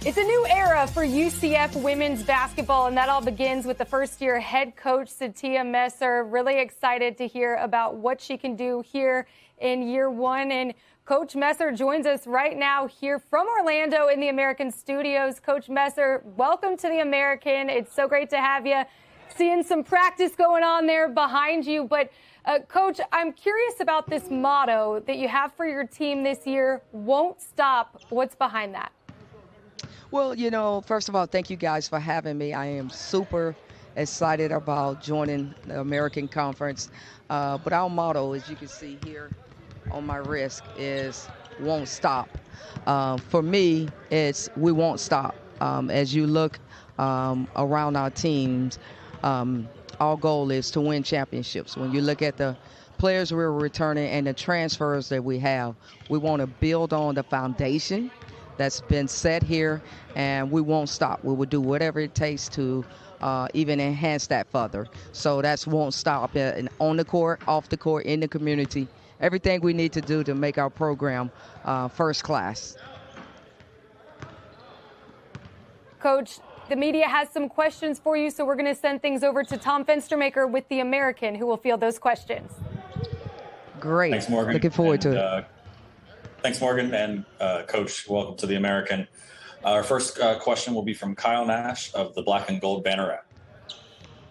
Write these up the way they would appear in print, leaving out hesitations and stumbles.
It's a new era for UCF women's basketball, and that all begins with the first-year head coach, Sytia Messer. Really excited to hear about what she can do here in year one. And Coach Messer joins us right now here from Orlando in the American studios. Coach Messer, welcome to the American. It's so great to have you. Seeing some practice going on there behind you. But, Coach, I'm curious about this motto that you have for your team this year, won't stop. What's behind that? Well, you know, first of all, thank you guys for having me. I am super excited about joining the American Conference. But our motto, as you can see here on my wrist, is won't stop. For me, it's we won't stop. As you look around our teams, our goal is to win championships. When you look at the players we're returning and the transfers that we have, we want to build on the foundation that's been set here, and we won't stop. We will do whatever it takes to even enhance that further. So that's won't stop. And on the court, off the court, in the community, everything we need to do to make our program first class. Coach, the media has some questions for you, so we're going to send things over to Tom Fenstermaker with the American, who will field those questions. Great. Thanks, Morgan. Looking forward to it. Thanks, Morgan, and Coach, welcome to the American. Our first question will be from Kyle Nash of the Black and Gold Banneret.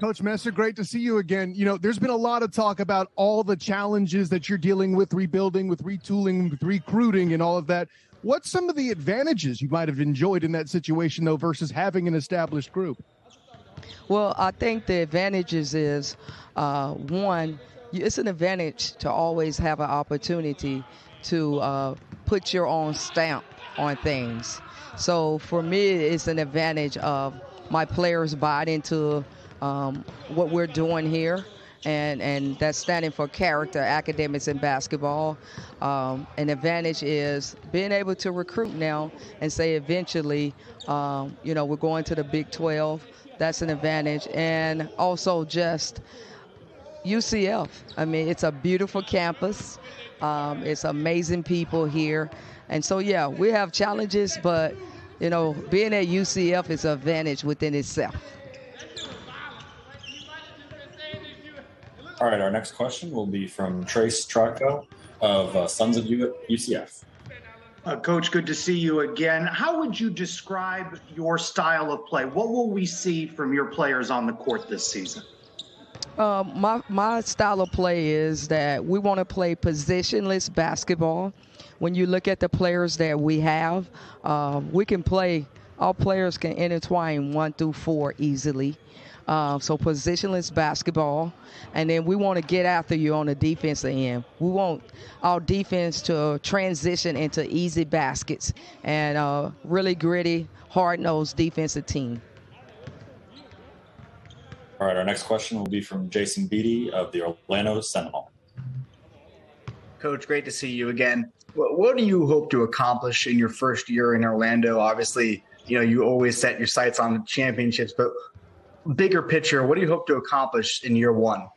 Coach Messer, great to see you again. You know, there's been a lot of talk about all the challenges that you're dealing with, rebuilding, with retooling, with recruiting and all of that. What's some of the advantages you might have enjoyed in that situation, though, versus having an established group? Well, I think the advantages is, one, it's an advantage to always have an opportunity to put your own stamp on things. So for me, it's an advantage of my players buying into what we're doing here, and that's standing for character, academics, and basketball. An advantage is being able to recruit now and say eventually, you know, we're going to the Big 12. That's an advantage. And also just UCF. I mean, it's a beautiful campus. It's amazing people here. And so, yeah, we have challenges, but, you know, being at UCF is an advantage within itself. All right, our next question will be from Trace Trotko of Sons of UCF. Coach, good to see you again. How would you describe your style of play? What will we see from your players on the court this season? My style of play is that we want to play positionless basketball. When you look at the players that we have, we can play, all players can intertwine 1 through 4 easily. So positionless basketball. And then we want to get after you on the defensive end. We want our defense to transition into easy baskets and really gritty, hard-nosed defensive team. All right, our next question will be from Jason Beatty of the Orlando Sentinel. Coach, great to see you again. What do you hope to accomplish in your first year in Orlando? Obviously, you know, you always set your sights on the championships, but bigger picture, what do you hope to accomplish in year one?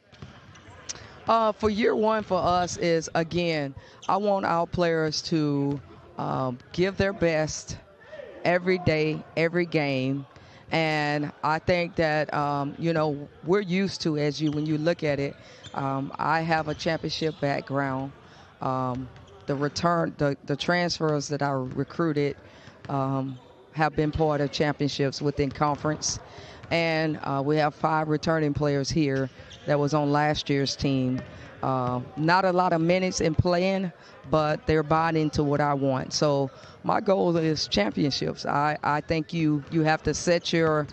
For year one for us is, again, I want our players to give their best every day, every game. And I think that, you know, we're used to, when you look at it, I have a championship background. The transfers that I recruited have been part of championships within conference. And we have 5 returning players here that was on last year's team. Not a lot of minutes in playing, but they're buying into what I want. So my goal is championships. I think you have to set your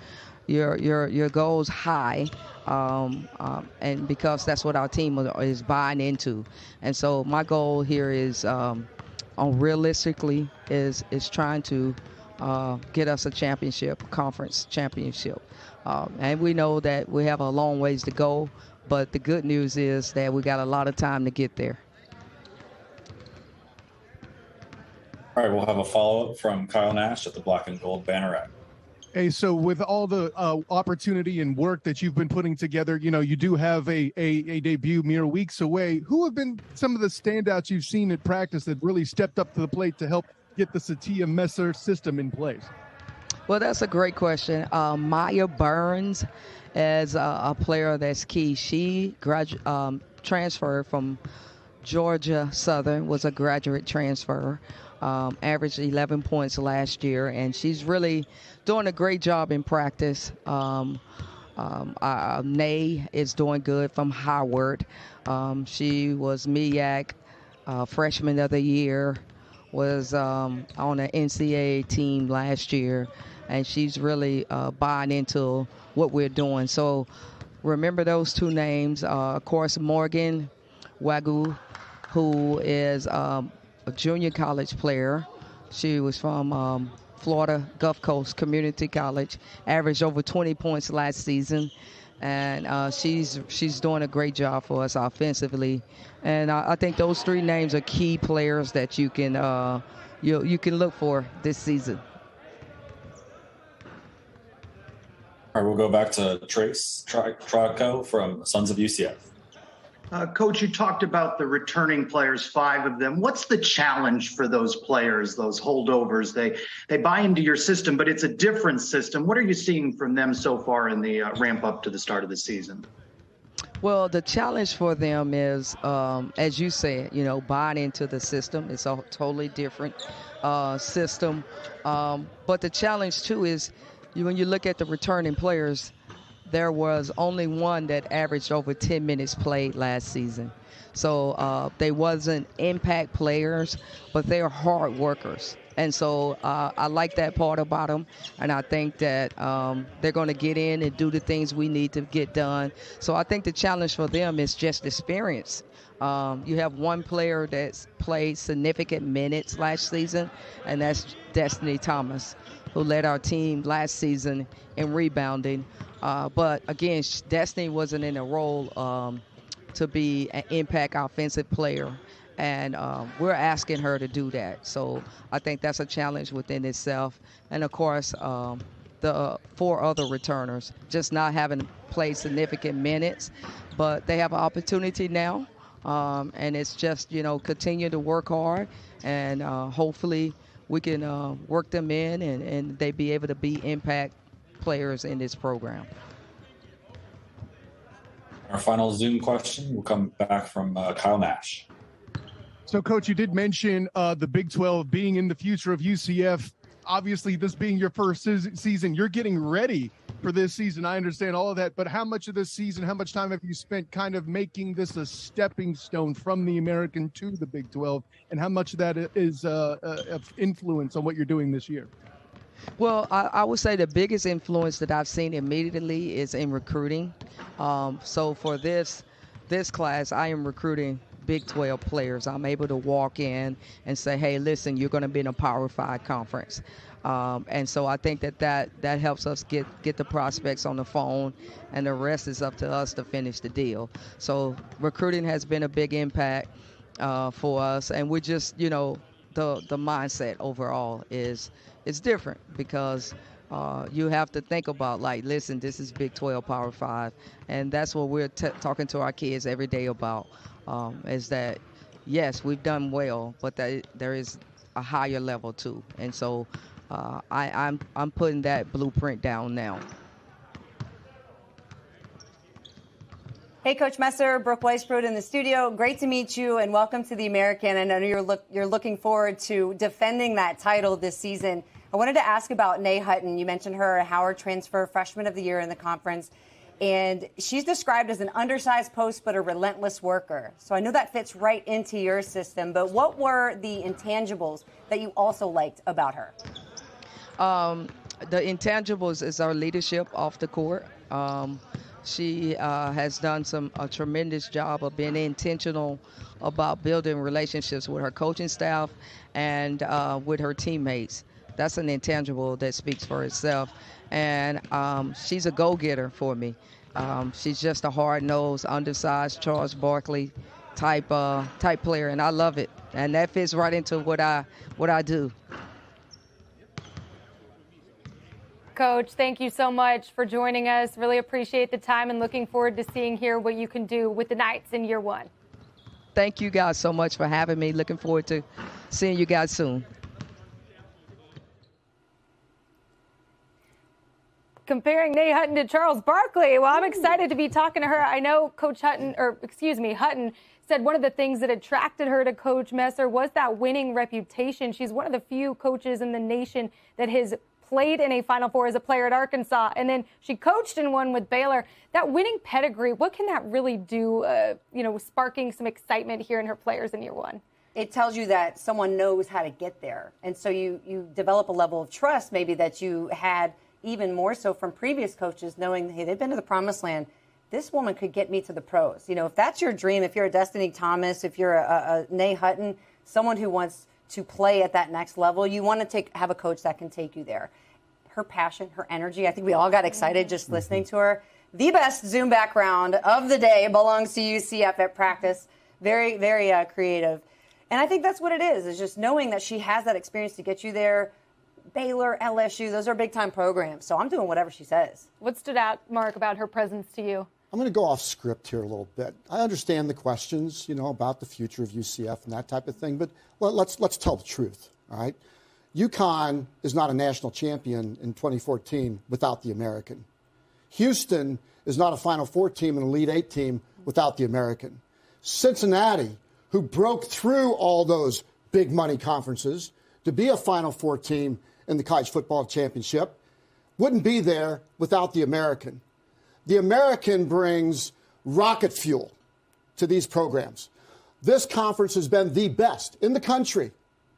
goals high, and because that's what our team is buying into. And so my goal here is, realistically, is trying to get us a championship, conference championship. And we know that we have a long ways to go, but the good news is that we got a lot of time to get there. All right, we'll have a follow-up from Kyle Nash at the Black and Gold Banneret. Hey, so with all the opportunity and work that you've been putting together, you know, you do have a debut mere weeks away. Who have been some of the standouts you've seen at practice that really stepped up to the plate to help get the Sytia Messer system in place? Well, that's a great question. Maya Burns is a player that's key. She transferred from Georgia Southern, was a graduate transfer, averaged 11 points last year, and she's really doing a great job in practice. Nay is doing good from Howard. She was MEAC freshman of the year, was on an NCAA team last year, and she's really buying into what we're doing. So remember those two names. Of course, Morgan Wagyu, who is a junior college player. She was from Florida Gulf Coast Community College, averaged over 20 points last season, and she's doing a great job for us offensively. And I think those three names are key players that you can you can look for this season. All right, we'll go back to Trace Trotko from Sons of UCF. Coach, you talked about the returning players, 5 of them. What's the challenge for those players, those holdovers? They buy into your system, but it's a different system. What are you seeing from them so far in the ramp up to the start of the season? Well, the challenge for them is, as you said, buying into the system. It's a totally different system. But the challenge, too, is when you look at the returning players, there was only one that averaged over 10 minutes played last season. So they wasn't impact players, but they're hard workers. And so I like that part about them. And I think that they're going to get in and do the things we need to get done. So I think the challenge for them is just experience. You have one player that's played significant minutes last season, and that's Destiny Thomas, who led our team last season in rebounding. But again, Destiny wasn't in a role to be an impact offensive player, and we're asking her to do that. So I think that's a challenge within itself. And of course, the 4 other returners just not having played significant minutes, but they have an opportunity now. And it's just, continue to work hard, and hopefully we can work them in and they be able to be impact players in this program. Our final Zoom question will come back from Kyle Nash. So, Coach, you did mention the Big 12 being in the future of UCF. Obviously, this being your first season, you're getting ready for this season. I understand all of that, but how much of this season, how much time have you spent kind of making this a stepping stone from the American to the Big 12, and how much of that is of influence on what you're doing this year? Well, I would say the biggest influence that I've seen immediately is in recruiting. So for this class, I am recruiting Big 12 players. I'm able to walk in and say, hey, listen, you're going to be in a Power 5 conference. And so I think that helps us get the prospects on the phone, and the rest is up to us to finish the deal. So recruiting has been a big impact for us, and we're just, the mindset overall is different, because you have to think about, like, listen, this is Big 12 Power 5, and that's what we're talking to our kids every day about, is that, yes, we've done well, but that there is a higher level too. And so I'm putting that blueprint down now. Hey, Coach Messer, Brooke Weisbrod in the studio. Great to meet you, and welcome to the American. I know you're looking forward to defending that title this season. I wanted to ask about Anzhane Hutton. You mentioned her, a Howard transfer, freshman of the year in the conference, and she's described as an undersized post but a relentless worker. So I know that fits right into your system, but what were the intangibles that you also liked about her? The intangibles is our leadership off the court. She has done a tremendous job of being intentional about building relationships with her coaching staff and with her teammates. That's an intangible that speaks for itself. And she's a go-getter for me. She's just a hard-nosed, undersized Charles Barkley type player, and I love it. And that fits right into what I do. Coach, thank you so much for joining us. Really appreciate the time, and looking forward to seeing here what you can do with the Knights in year 1. Thank you guys so much for having me. Looking forward to seeing you guys soon. comparing Nay Hutton to Charles Barkley. Well, I'm excited to be talking to her. I know Coach Hutton, Hutton said one of the things that attracted her to Coach Messer was that winning reputation. She's one of the few coaches in the nation that has played in a Final Four as a player at Arkansas, and then she coached in one with Baylor. That winning pedigree, what can that really do, sparking some excitement here in her players in year one? It tells you that someone knows how to get there. And so you develop a level of trust maybe that you had even more so from previous coaches, knowing, hey, they've been to the promised land. This woman could get me to the pros. If that's your dream, if you're a Destiny Thomas, if you're a Nay Hutton, someone who wants to play at that next level, you want to have a coach that can take you there. Her passion, her energy, I think we all got excited just listening to her. The best Zoom background of the day belongs to UCF at practice. Very, very creative. And I think that's what it is just knowing that she has that experience to get you there. Baylor, LSU, those are big-time programs. So I'm doing whatever she says. What stood out, Mark, about her presence to you? I'm going to go off script here a little bit. I understand the questions, about the future of UCF and that type of thing, but let's tell the truth, all right? UConn is not a national champion in 2014 without the American. Houston is not a Final Four team, an Elite Eight team without the American. Cincinnati, who broke through all those big money conferences to be a Final Four team in the college football championship, wouldn't be there without the American. The American brings rocket fuel to these programs. This conference has been the best in the country,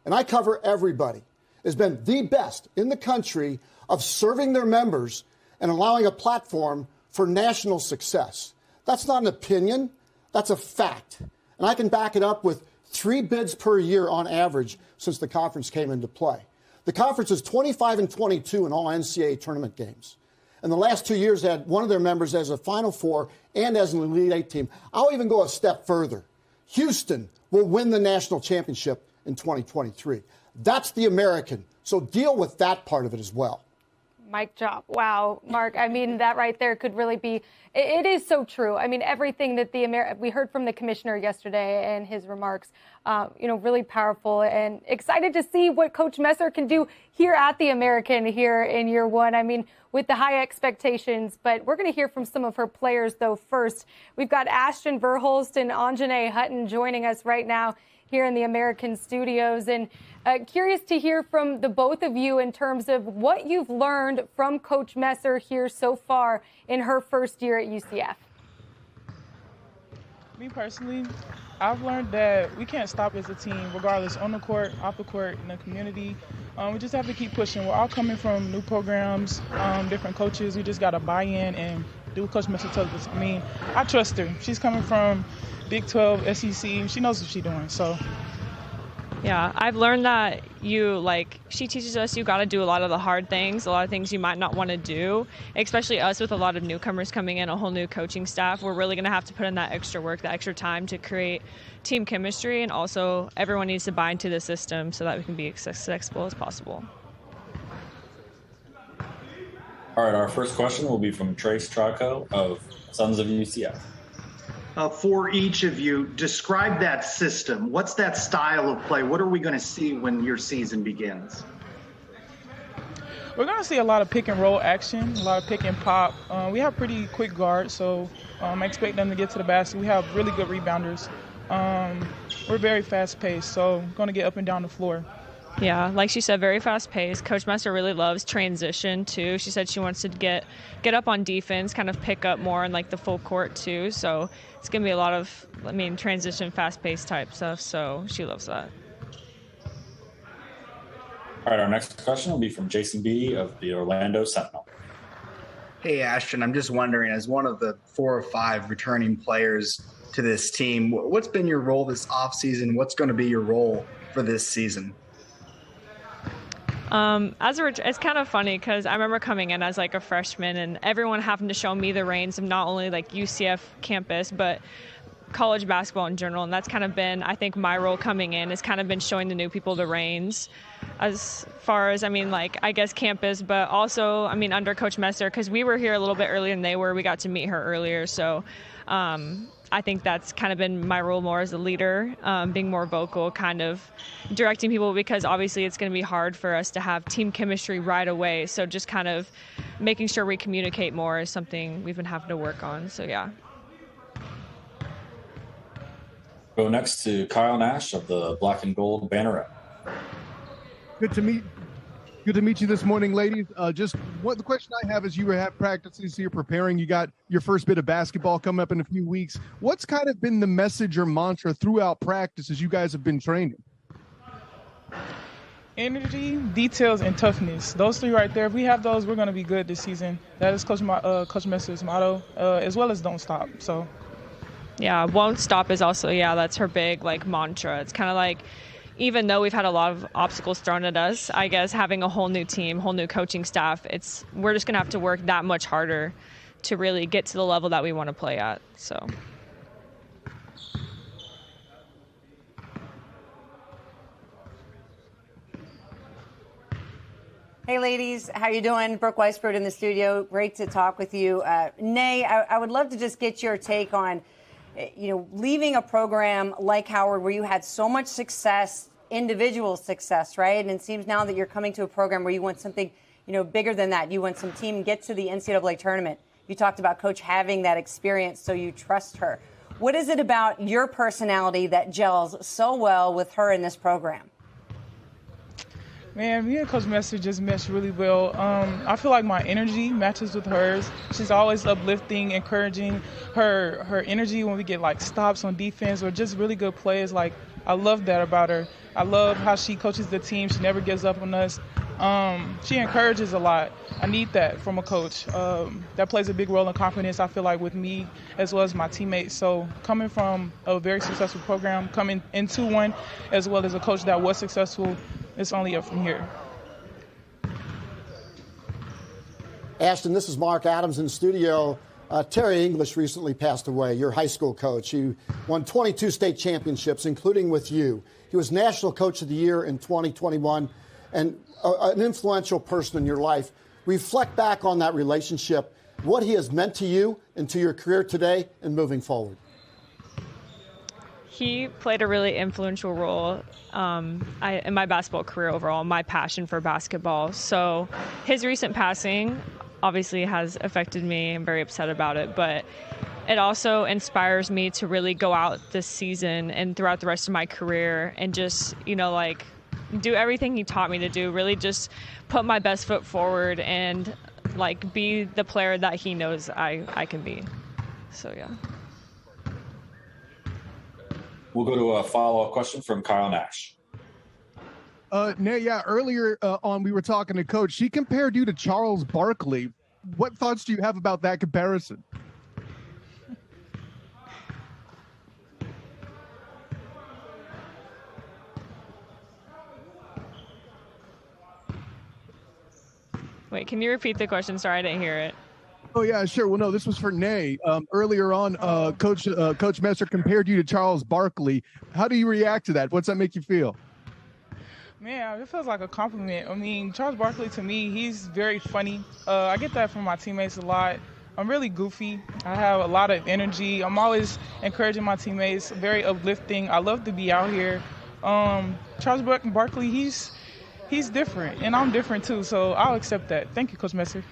and I cover everybody, has been the best in the country of serving their members and allowing a platform for national success. That's not an opinion, that's a fact. And I can back it up with 3 bids per year on average since the conference came into play. The conference is 25-22 in all NCAA tournament games. And the last 2 years had one of their members as a Final Four and as an Elite Eight team. I'll even go a step further. Houston will win the national championship in 2023. That's the American. So deal with that part of it as well. Mic drop. Wow, Mark. I mean, that right there could really be. It is so true. I mean, everything that we heard from the commissioner yesterday and his remarks, really powerful, and excited to see what Coach Messer can do here at the American here in year one. I mean, with the high expectations, but we're going to hear from some of her players, though. First, we've got Ashton Verhulst and Anzhane Hutton joining us right now here in the American studios, and curious to hear from the both of you in terms of what you've learned from Coach Messer here so far in her first year at UCF. Me personally, I've learned that we can't stop as a team, regardless on the court, off the court, in the community. We just have to keep pushing. We're all coming from new programs, different coaches. We just got to buy in and do what Coach Messer tells us. I mean, I trust her. She's coming from Big 12, SEC. She knows what she's doing, so. Yeah, I've learned that she teaches us you got to do a lot of the hard things, a lot of things you might not want to do, especially us with a lot of newcomers coming in, a whole new coaching staff. We're really going to have to put in that extra work, that extra time to create team chemistry, and also everyone needs to buy into the system so that we can be as successful as possible. All right, our first question will be from Trace Traco of Sons of UCF. For each of you, describe that system. What's that style of play? What are we going to see when your season begins? We're going to see a lot of pick and roll action, a lot of pick and pop. We have pretty quick guards, so I expect them to get to the basket. We have really good rebounders. We're very fast paced, so going to get up and down the floor. Yeah, like she said, very fast-paced. Coach Messer really loves transition, too. She said she wants to get up on defense, kind of pick up more in, the full court, too. So it's going to be a lot of, transition, fast-paced type stuff. So she loves that. All right, our next question will be from Jason Beatty of the Orlando Sentinel. Hey, Ashton, I'm just wondering, as one of the 4 or 5 returning players to this team, what's been your role this offseason? What's going to be your role for this season? It's kind of funny because I remember coming in as a freshman and everyone having to show me the reins of not only UCF campus, but college basketball in general. And that's kind of been, I think, my role coming in has kind of been showing the new people the reins as far as, I guess campus, but also, under Coach Messer, because we were here a little bit earlier than they were. We got to meet her earlier. So I think that's kind of been my role more as a leader, being more vocal, kind of directing people, because obviously it's going to be hard for us to have team chemistry right away. So just kind of making sure we communicate more is something we've been having to work on. So, yeah. Go next to Kyle Nash of the Black and Gold Banneret. Good to meet you this morning, ladies. Just what the question I have is, you have practices, so you're preparing. You got your first bit of basketball coming up in a few weeks. What's kind of been the message or mantra throughout practice as you guys have been training? Energy, details, and toughness. Those three right there, if we have those, we're going to be good this season. That is Coach Messer's motto, as well as don't stop. So, yeah, won't stop is also, that's her big, mantra. It's kind of like, even though we've had a lot of obstacles thrown at us, I guess having a whole new team, whole new coaching staff, we're just going to have to work that much harder to really get to the level that we want to play at. So. Hey, ladies, how you doing? Brooke Weisbrod in the studio. Great to talk with you. Nay, I would love to just get your take on, leaving a program like Howard where you had so much success, individual success, right? And it seems now that you're coming to a program where you want something, bigger than that. You want some team get to the NCAA tournament. You talked about Coach having that experience, so you trust her. What is it about your personality that gels so well with her in this program? Man, me and Coach Messer just mesh really well. I feel like my energy matches with hers. She's always uplifting, encouraging. Her energy when we get stops on defense or just really good plays, I love that about her. I love how she coaches the team. She never gives up on us. She encourages a lot. I need that from a coach. That plays a big role in confidence, I feel like, with me as well as my teammates. So coming from a very successful program, coming into one as well as a coach that was successful, it's only up from here. Ashton, this is Mark Adams in the studio. Terry English recently passed away, your high school coach. He won 22 state championships, including with you. He was National Coach of the Year in 2021 and an influential person in your life. Reflect back on that relationship, what he has meant to you and to your career today and moving forward. He played a really influential role in my basketball career overall, my passion for basketball. So his recent passing obviously has affected me. I'm very upset about it, but it also inspires me to really go out this season and throughout the rest of my career and just, do everything he taught me to do, really just put my best foot forward and be the player that he knows I can be. So, yeah. We'll go to a follow-up question from Kyle Nash. Earlier we were talking to Coach. She compared you to Charles Barkley. What thoughts do you have about that comparison? Wait, can you repeat the question? Sorry, I didn't hear it. Oh, yeah, sure. Well, no, this was for Nay. Earlier on, Coach Messer compared you to Charles Barkley. How do you react to that? What's that make you feel? Man, it feels like a compliment. I mean, Charles Barkley, to me, he's very funny. I get that from my teammates a lot. I'm really goofy. I have a lot of energy. I'm always encouraging my teammates, very uplifting. I love to be out here. Charles Barkley, he's different, and I'm different too, so I'll accept that. Thank you, Coach Messer.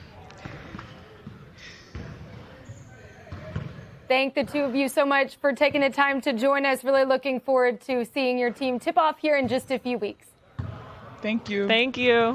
Thank the two of you so much for taking the time to join us. Really looking forward to seeing your team tip off here in just a few weeks. Thank you. Thank you.